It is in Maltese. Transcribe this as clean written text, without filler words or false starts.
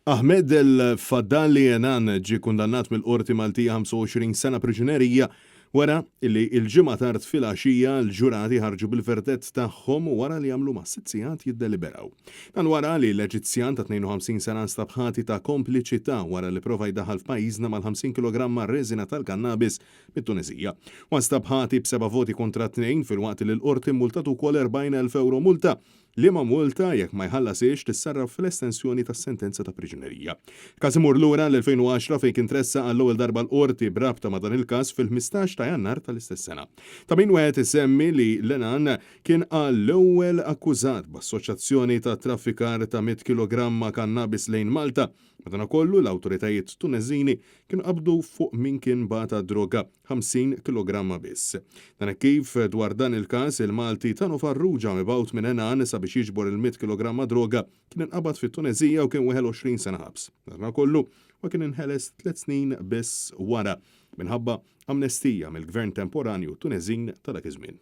Ahmed El-Fadali Enan ġie kundannat mill-Qorti Maltija 25 sena priġunerija wara li il-ġimgħa tard filgħaxija l-ġurati ħarġu bil-verdett tagħhom wara li jagħmlu ma' 6 sigħat jiddeliberaw. Dan wara li l-Eġizzjan ta' 52 sena nstab ħati ta' kompliċità wara li prova jdaħħal f'pajjiżna mal-50 kg reżina tal-kannabis mit-Tunisija. Nstab ħati b'7 voti kontra 2 filwaqt li l-qorti multat ukoll 40,000 euro multa li ma' multa jekk ma jħallasiex tissarraf fl-estensjoni tas-sentenza ta' priġunerija. Każ imur lura l-2010 fejn kien tressa għall-ewwel darba l-qorti brabta ma' dan il-każ fil-15 ta' Jannar tal-istess sena. Ta' min wieħed isemmi li Lenan kien l-ewwel akkużat b'assoċjazzjoni ta' traffikar ta' 100 kg kannabis lejn Malta. Madankollu l-awtoritajiet Tuneżini kienu qabdu fuq min kien bata droga 50 kg biss. Dan kif dwar dan il-każ il-Malti tanu Farrugia mibgħut minn Enan sabiex jiġbor il-100 kg droga kien inqabad fit-Tuneżija u kien 21 sena ħabs. Madankollu ma kien inħeles 3 snin biss wara minħabba amnestija mill-Gvern temporanju Tuneżin ta' dak iż-żmien.